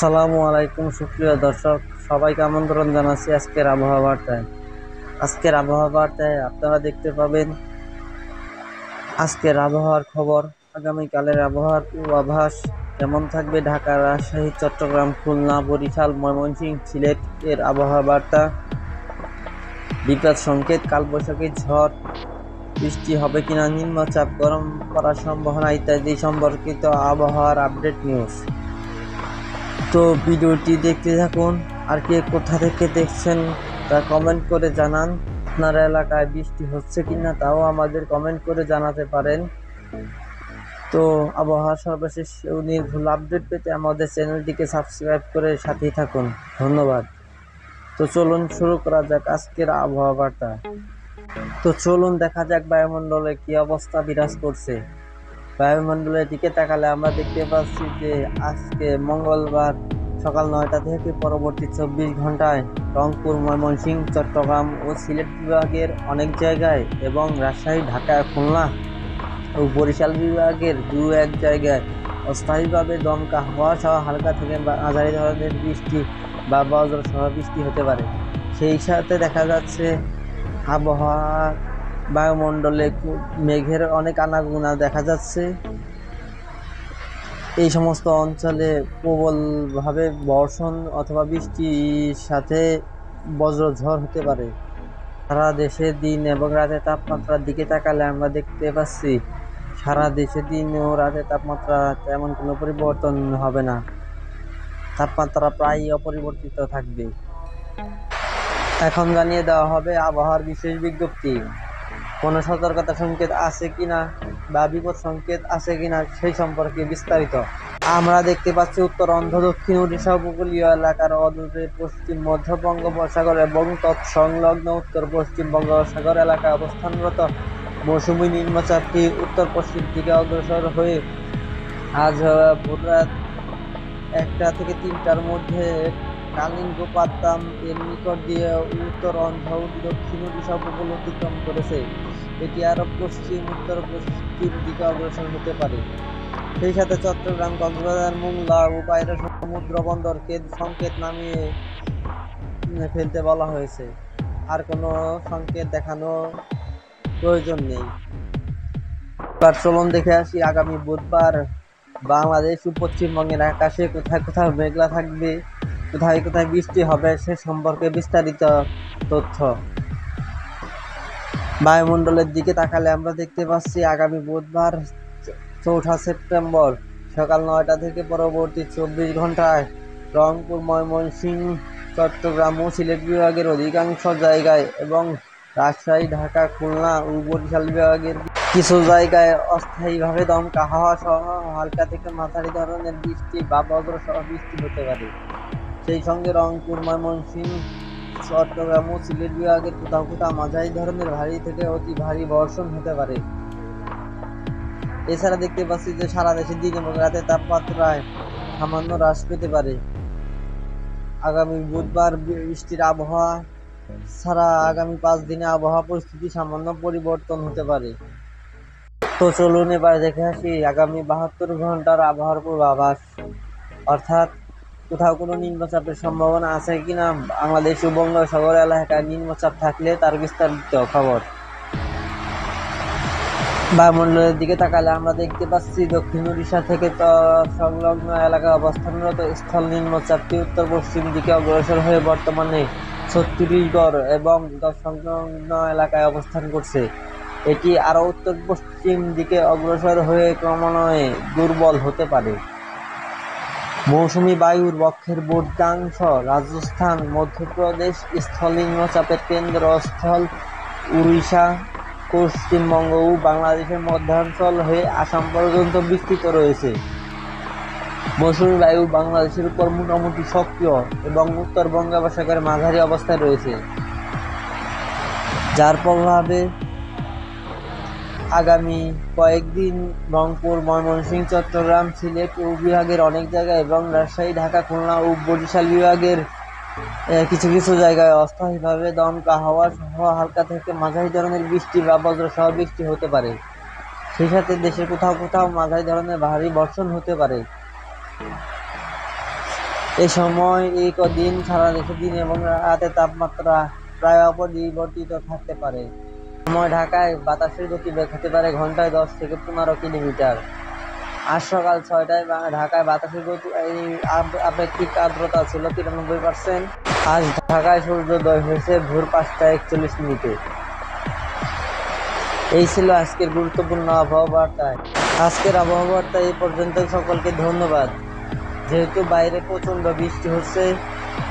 আসসালামু আলাইকুম সুপ্রিয় দর্শক, সবাইকে আমন্ত্রণ জানাচ্ছি আজকের আবহাওয়া বার্তায়। আজকের আবহাওয়া বার্তায় আপনারা দেখতে পাবেন আজকের আবহাওয়ার খবর, আগামীকালের আবহাওয়ার পূর্বাভাস কেমন থাকবে, ঢাকা, রাজশাহী, চট্টগ্রাম, খুলনা, বরিশাল, ময়মনসিংহ, সিলেট এর আবহাওয়া বার্তা, বিপদ সংকেত, কালবৈশাখী ঝড়, বৃষ্টি হবে কিনা, নিম্নচাপ, গরম পড়ার সম্ভাবনা ইত্যাদি সম্পর্কিত আবহাওয়ার আপডেট নিউজ। তো ভিডিওটি দেখতে থাকুন। আর কে কোথা থেকে দেখছেন তা কমেন্ট করে জানান। আপনার এলাকায় বৃষ্টি হচ্ছে কিনা তাও আমাদের কমেন্ট করে জানাতে পারেন। তো আবহাওয়ার সর্বশেষ নির্ভুল আপডেট পেতে আমাদের চ্যানেলটিকে সাবস্ক্রাইব করে সাথেই থাকুন। ধন্যবাদ। তো চলুন শুরু করা যাক আজকের আবহাওয়া বার্তা। তো চলুন দেখা যাক বায়ুমণ্ডলে কি অবস্থা বিরাজ করছে। বায়ুমণ্ডলের দিকে তাকালে আমরা দেখতে পাচ্ছি যে আজকে মঙ্গলবার সকাল 9টা থেকে পরবর্তী 24 ঘন্টায় রংপুর, ময়মনসিংহ, চট্টগ্রাম ও সিলেট বিভাগের অনেক জায়গায় এবং রাজশাহী, ঢাকা, খুলনা ও বরিশাল বিভাগের এক জায়গায় অস্থায়ীভাবে দমকা হাওয়া সহ হালকা থেকে মাঝারি ধরনের বৃষ্টি বা বজ্র সহ বৃষ্টি হতে পারে। সেই সাথে দেখা যাচ্ছে আবহাওয়া বায়ুমণ্ডলে মেঘের অনেক আনাগোনা দেখা যাচ্ছে। এই সমস্ত অঞ্চলে প্রবলভাবে বর্ষণ অথবা বৃষ্টির সাথে বজ্রঝড় হতে পারে। সারা দেশে দিন এবং রাতের তাপমাত্রার দিকে তাকালে আমরা দেখতে পাচ্ছি সারা দেশে দিন ও রাতের তাপমাত্রা তেমন কোনো পরিবর্তন হবে না, তাপমাত্রা প্রায় অপরিবর্তিত থাকবে। এখন জানিয়ে দেওয়া হবে আবহাওয়ার বিশেষ বিজ্ঞপ্তি, কোনো সতর্কতা সংকেত আছে কিনা বা বিপদ সংকেত আছে কিনা সেই সম্পর্কে বিস্তারিত। আমরা দেখতে পাচ্ছি উত্তর অন্ধ্র, দক্ষিণ ওড়িশা উপকূলীয় এলাকার অদূরে পশ্চিম মধ্য বঙ্গোপসাগর এবং তৎসংলগ্ন উত্তর পশ্চিম বঙ্গোপসাগর এলাকায় অবস্থানরত মৌসুমী নিম্নচাপটি উত্তর পশ্চিম দিকে অগ্রসর হয়ে আজ ভোররাত 1টা থেকে 3টার মধ্যে কালিঙ্গপাত্তাম এর নিকট দিয়ে উত্তর অন্ধ্র ও দক্ষিণ ওড়িশা উপকূল অতিক্রম করেছে। এটি আরো পশ্চিম উত্তর পশ্চিম দিকে অগ্রসর হতে পারে। সেই সাথে চট্টগ্রাম, কক্সবাজার, মোংলা ও পায়রা সমুদ্র বন্দরকে সংকেত নামিয়ে ফেলতে বলা হয়েছে। আর কোনো সংকেত দেখানোর প্রয়োজন নেই। এবার চলুন দেখে আসি আগামী বুধবার বাংলাদেশ ও পশ্চিমবঙ্গের আকাশে কোথায় কোথায় মেঘলা থাকবে, কোথায় কোথায় বৃষ্টি হবে সে সম্পর্কে বিস্তারিত তথ্য। বায়ুমণ্ডলের দিকে তাকালে আমরা দেখতে পাচ্ছি আগামী বুধবার 4 সেপ্টেম্বর সকাল 9টা থেকে পরবর্তী 24 ঘন্টায় রংপুর, ময়মনসিংহ, চট্টগ্রাম ও সিলেট বিভাগের অধিকাংশ জায়গায় এবং রাজশাহী, ঢাকা, খুলনা ও বরিশাল বিভাগের কিছু জায়গায় অস্থায়ীভাবে দমকা হাওয়া সহ হালকা থেকে মাঝারি ধরনের বৃষ্টি বা বজ্র সহ বৃষ্টি হতে পারে। সেই সঙ্গে রংপুর, ময়মনসিংহ, চট্টগ্রাম ও সিলেট বিভাগের কোথাও কোথাও মাঝারি ধরনের ভারী থেকে অতি ভারী বর্ষণ হতে পারে। এছাড়া দেখতে পাচ্ছি যে সারা দেশে দিন এবং রাতের তাপমাত্রায় সামান্য হ্রাস পেতে পারে। আগামী বুধবার বৃষ্টির আবহাওয়া ছাড়া আগামী 5 দিনে আবহাওয়া পরিস্থিতি সামান্য পরিবর্তন হতে পারে। তো চলুন এবার দেখে আসি আগামী 72 ঘন্টার আবহাওয়ার পূর্বাভাস, অর্থাৎ কোথাও কোনো নিম্নচাপের সম্ভাবনা আছে কিনা, বাংলাদেশ ও বঙ্গোপসাগর এলাকায় নিম্নচাপ থাকলে তার বিস্তারিত খবর। বায়ুমণ্ডলের দিকে তাকালে আমরা দেখতে পাচ্ছি দক্ষিণ ওড়িশা থেকে সংলগ্ন এলাকায় অবস্থানরত স্থল নিম্নচাপটি উত্তর পশ্চিম দিকে অগ্রসর হয়ে বর্তমানে ছত্তিশগড় এবং সংলগ্ন এলাকায় অবস্থান করছে। এটি আরও উত্তর পশ্চিম দিকে অগ্রসর হয়ে ক্রমান্বয়ে দুর্বল হতে পারে। মৌসুমী বায়ুর বক্ষের বর্ধিতাংশ রাজস্থান, মধ্যপ্রদেশ, স্থল নিম্নচাপের কেন্দ্রস্থল উড়িষ্যা, পশ্চিমবঙ্গ ও বাংলাদেশের মধ্যাঞ্চল হয়ে আসাম পর্যন্ত বিস্তৃত রয়েছে। মৌসুমী বায়ু বাংলাদেশের উপর মোটামুটি সক্রিয় এবং উত্তর বঙ্গোপসাগরের মাঝারি অবস্থায় রয়েছে, যার প্রভাবে আগামী কয়েকদিন রংপুর, ময়মনসিংহ, চট্টগ্রাম, সিলেট ও বিভাগের অনেক জায়গায় এবং রাজশাহী, ঢাকা, খুলনা ও বরিশাল বিভাগের কিছু কিছু জায়গায় অস্থায়ীভাবে দমকা হাওয়া সহ হালকা থেকে মাঝারি ধরনের বৃষ্টি বা বজ্র সহ বৃষ্টি হতে পারে। সেই সাথে দেশের কোথাও কোথাও মাঝারি ধরনের ভারী বর্ষণ হতে পারে। এই সময় এই কদিন সারা দেশে দিন এবং রাতের তাপমাত্রা প্রায় অপরিবর্তিত থাকতে পারে। সময় ঢাকায় বাতাসের গতি বেগ হতে পারে ঘন্টায় 10 থেকে 15 কিলোমিটার। আজ সকাল 6টায় ঢাকায় বাতাসের গতি আপেক্ষিক আর্দ্রতা ছিল 93%। আজ ঢাকায় সূর্যোদয় হয়েছে ভোর 5টা 41 মিনিটে। এই ছিল আজকের গুরুত্বপূর্ণ আবহাওয়া বার্তায়। আজকের আবহাওয়া বার্তা এই পর্যন্ত। সকলকে ধন্যবাদ। যেহেতু বাইরে প্রচন্ড বৃষ্টি হচ্ছে,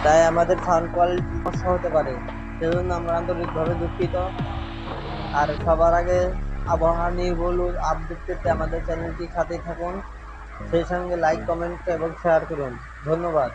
তাই আমাদের সাউন্ড কোয়ালিটি সমস্যা হতে পারে, সেজন্য আমরা আন্তরিকভাবে দুঃখিত। আর সবার আগে আবহাওয়া নিউজগুলো আপডেট পেতে আমাদের চ্যানেলটির সাথেই থাকুন, সেই সঙ্গে লাইক, কমেন্ট এবং শেয়ার করুন। ধন্যবাদ।